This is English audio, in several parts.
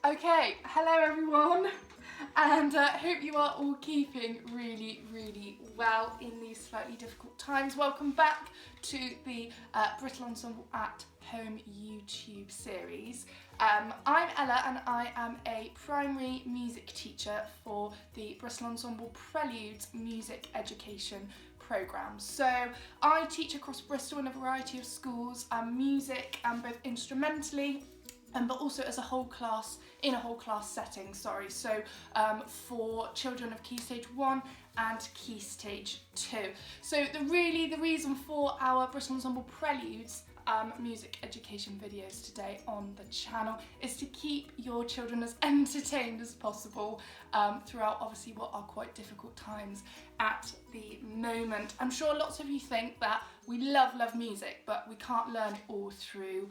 Okay, hello everyone, and hope you are all keeping really well in these slightly difficult times. Welcome back to the Bristol Ensemble at Home YouTube series. I'm Ella and I am a primary music teacher for the Bristol Ensemble Preludes music education programme. So I teach across Bristol in a variety of schools, music and both instrumentally but also as a whole class, in a whole class setting, sorry. So for children of Key Stage 1 and Key Stage 2. So the reason for our Bristol Ensemble Preludes music education videos today on the channel is to keep your children as entertained as possible throughout obviously what are quite difficult times at the moment. I'm sure lots of you think that we love music, but we can't learn all through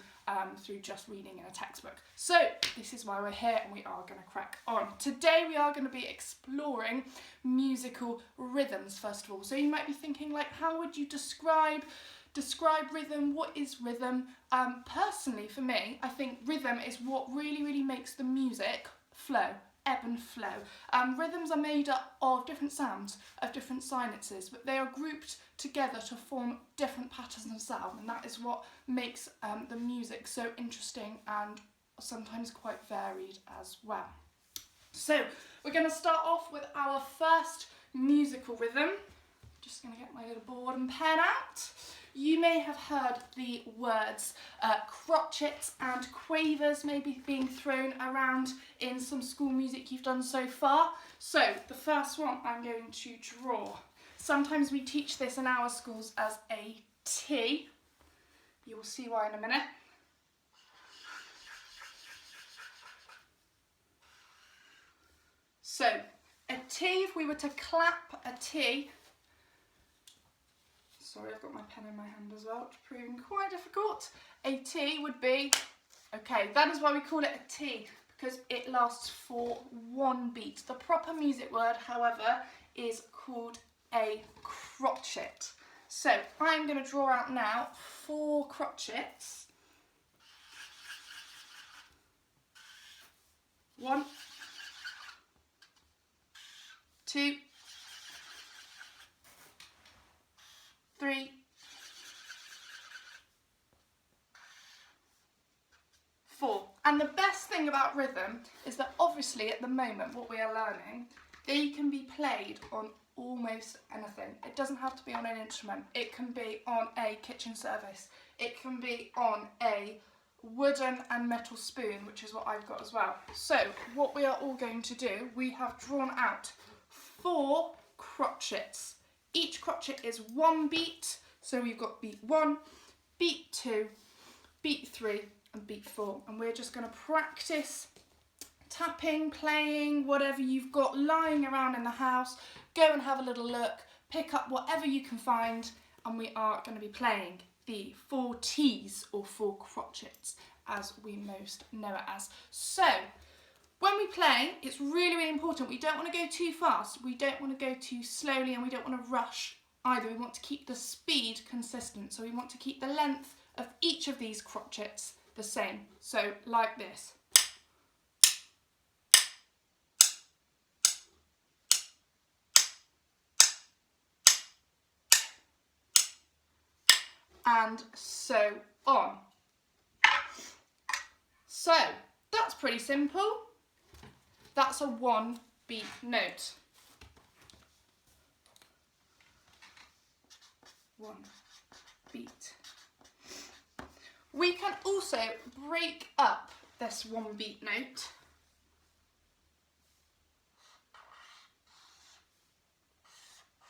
just reading in a textbook. So this is why we're here and we are going to crack on. Today we are going to be exploring musical rhythms first of all. So you might be thinking, like, how would you describe rhythm? What is rhythm? Personally for me, I think rhythm is what really makes the music flow, ebb and flow. Rhythms are made up of different sounds, of different silences, but they are grouped together to form different patterns of sound, and that is what makes the music so interesting and sometimes quite varied as well. So we're going to start off with our first musical rhythm. Just going to get my little board and pen out. You may have heard the words crotchets and quavers maybe being thrown around in some school music you've done so far. So the first one I'm going to draw. Sometimes we teach this in our schools as a T. You will see why in a minute. So a T, if we were to clap a T, sorry, I've got my pen in my hand as well, it's proving quite difficult. A T would be, okay, that is why we call it a T, because it lasts for one beat. The proper music word, however, is called a crotchet. So I'm going to draw out now 4 crotchets. 1, 2, 3, 4. And the best thing about rhythm is that obviously at the moment what we are learning, they can be played on almost anything. It doesn't have to be on an instrument. It can be on a kitchen service. It can be on a wooden and metal spoon, which is what I've got as well. So what we are all going to do, we have drawn out 4 crotchets. Each crotchet is 1 beat, so we've got beat 1, beat 2, beat 3 and beat 4, and we're just going to practice tapping, playing, whatever you've got lying around in the house. Go and have a little look, pick up whatever you can find, and we are going to be playing the 4 T's or 4 crotchets as we most know it as. So when we play, it's really important. We don't want to go too fast, we don't want to go too slowly, and we don't want to rush either. We want to keep the speed consistent, so we want to keep the length of each of these crotchets the same. So like this. And so on. So that's pretty simple. That's a 1 beat note. 1 beat. We can also break up this 1 beat note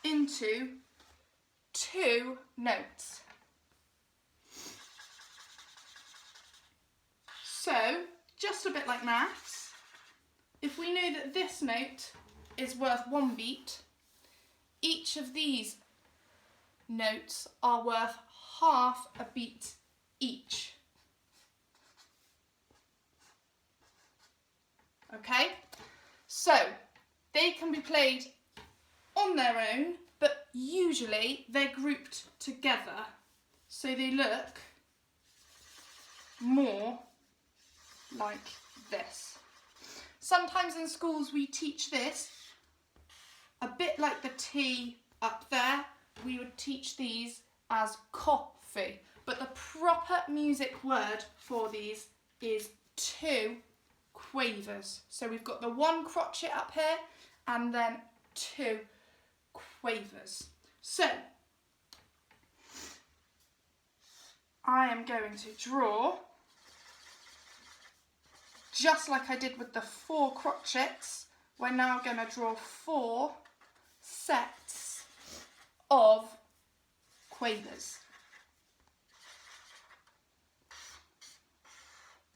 into 2 notes. So, just a bit like maths, if we know that this note is worth 1 beat, each of these notes are worth half a beat each. Okay? So, they can be played on their own, but usually they're grouped together, so they look more like this. Sometimes in schools we teach this, a bit like the T up there, we would teach these as coffee. But the proper music word for these is 2 quavers. So we've got the 1 crotchet up here and then 2 quavers. So I am going to draw, just like I did with the 4 crotchets, we're now going to draw 4 sets of quavers.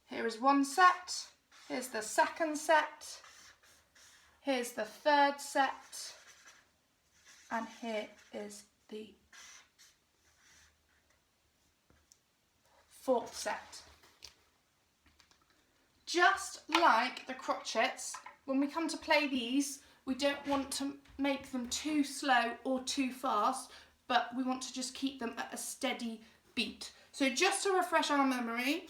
Here is 1 set, here's the 2nd set, here's the 3rd set, and here is the 4th set. Just like the crotchets, when we come to play these, we don't want to make them too slow or too fast, but we want to just keep them at a steady beat. So just to refresh our memory,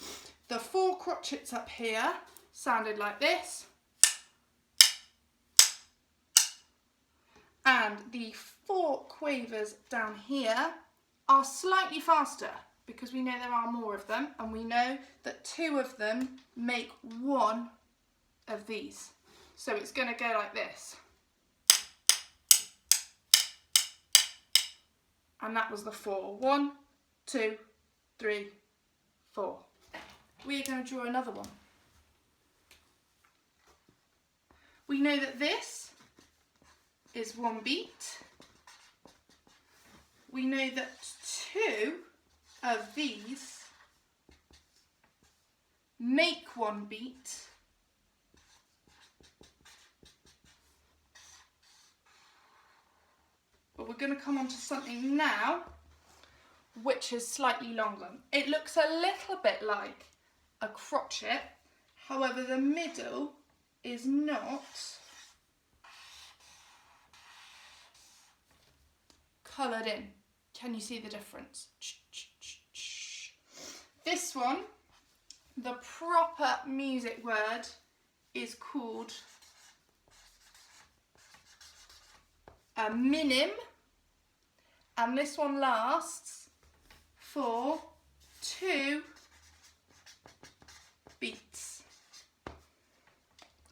the 4 crotchets up here sounded like this, and the 4 quavers down here are slightly faster because we know there are more of them, and we know that 2 of them make 1 of these. So it's going to go like this. And that was the 4. 1, 2, 3, 4. We're going to draw another one. We know that this is 1 beat. We know that 2 of these make 1 beat. But we're going to come on to something now which is slightly longer. It looks a little bit like a crotchet, however the middle is not coloured in. Can you see the difference? This one, the proper music word is called a minim, and this one lasts for 2 beats.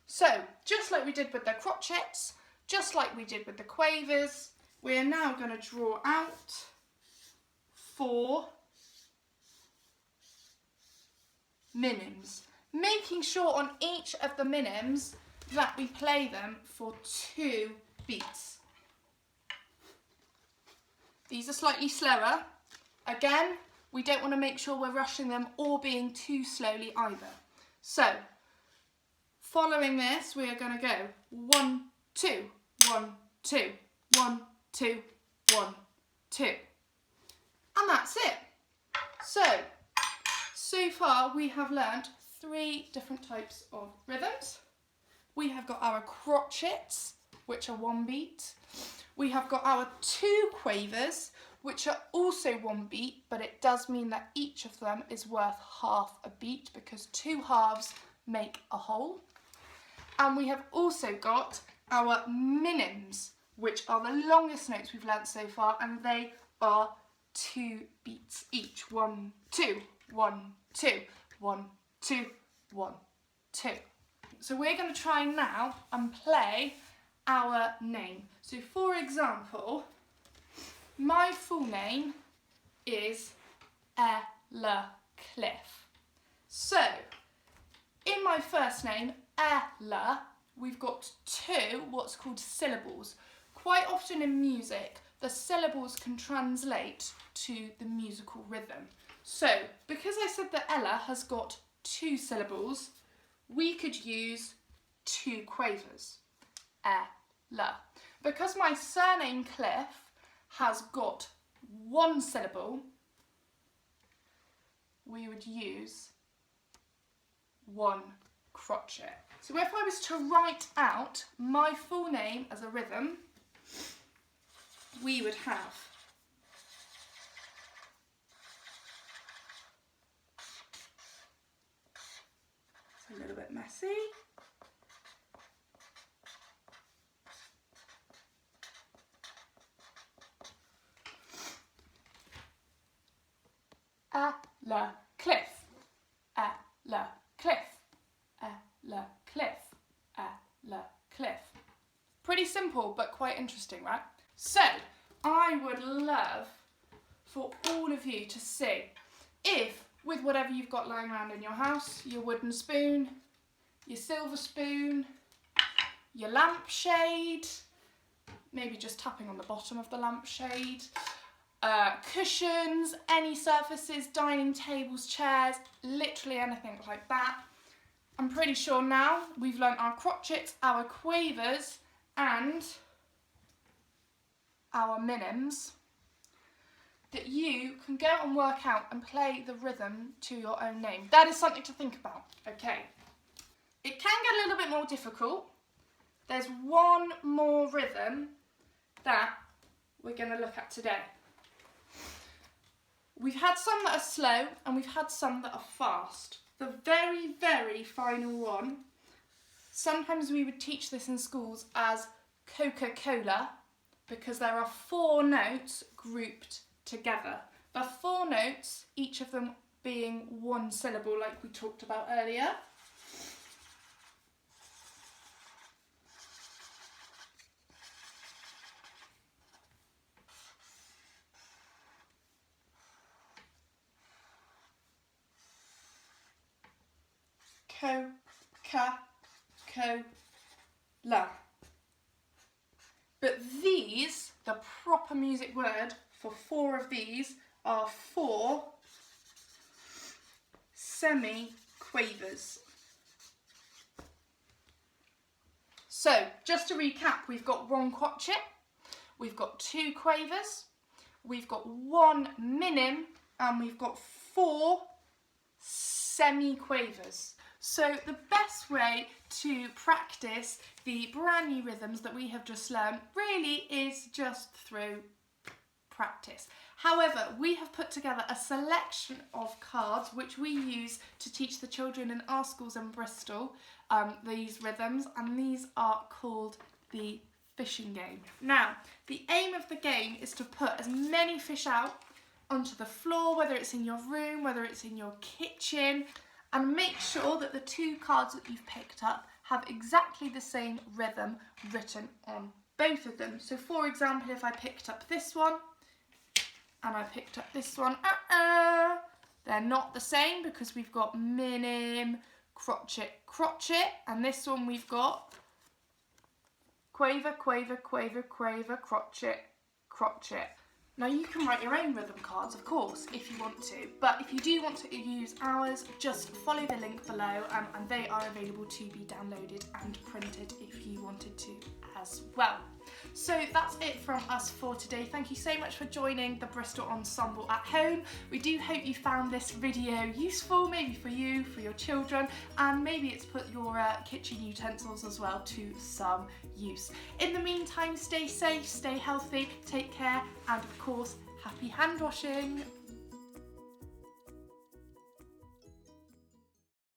So, just like we did with the crotchets, just like we did with the quavers, we are now going to draw out 4 minims, making sure on each of the minims that we play them for 2 beats. These are slightly slower. Again, we don't want to make sure we're rushing them or being too slowly either. So, following this, we are going to go 1, 2, 1, 2, 1, 2, 1, 2. And that's it. So far we have learnt 3 different types of rhythms. We have got our crotchets, which are 1 beat. We have got our 2 quavers, which are also 1 beat, but it does mean that each of them is worth half a beat because 2 halves make a whole. And we have also got our minims, which are the longest notes we've learnt so far, and they are 2 beats each. 1, 2, 1, 2, 1, 2, 1, 2. So we're going to try now and play our name. So for example, my full name is Ella Cliffe. So in my first name, Ella, we've got 2 what's called syllables. Quite often in music, the syllables can translate to the musical rhythm. So because I said that Ella has got 2 syllables, we could use 2 quavers. Ella. Because my surname Cliffe has got 1 syllable, we would use 1 crotchet. So if I was to write out my full name as a rhythm, we would have it's a little bit messy. le, Cliffe, le, Cliffe, le, Cliffe, le, Cliffe. Pretty simple, but quite interesting, right? So, I would love for all of you to see if, with whatever you've got lying around in your house, your wooden spoon, your silver spoon, your lampshade, maybe just tapping on the bottom of the lampshade, cushions, any surfaces, dining tables, chairs, literally anything like that. I'm pretty sure now we've learnt our crotchets, our quavers and our minims, that you can go and work out and play the rhythm to your own name. That is something to think about, okay? It can get a little bit more difficult. There's one more rhythm that we're going to look at today. We've had some that are slow and we've had some that are fast. The very, very final one, sometimes we would teach this in schools as Coca-Cola because there are 4 notes grouped together. The 4 notes, each of them being 1 syllable like we talked about earlier. Coca-Cola. But these, the proper music word for 4 of these, are 4 semi-quavers. So, just to recap, we've got 1 crotchet, we've got 2 quavers, we've got 1 minim, and we've got 4 semi-quavers. So the best way to practice the brand new rhythms that we have just learned really is just through practice. However, we have put together a selection of cards which we use to teach the children in our schools in Bristol these rhythms, and these are called the fishing game. Now, the aim of the game is to put as many fish out onto the floor, whether it's in your room, whether it's in your kitchen, and make sure that the 2 cards that you've picked up have exactly the same rhythm written on both of them. So for example, if I picked up this one and I picked up this one, they're not the same because we've got minim, crotchet, crotchet, and this one we've got quaver, quaver, quaver, quaver, crotchet, crotchet. Now you can write your own rhythm cards, of course, if you want to, but if you do want to use ours, just follow the link below and they are available to be downloaded and printed if you wanted to as well. So that's it from us for today. Thank you so much for joining the Bristol Ensemble at Home. We do hope you found this video useful, maybe for you, for your children, and maybe it's put your kitchen utensils as well to some use. In the meantime, stay safe, stay healthy, take care, and of course, happy hand washing.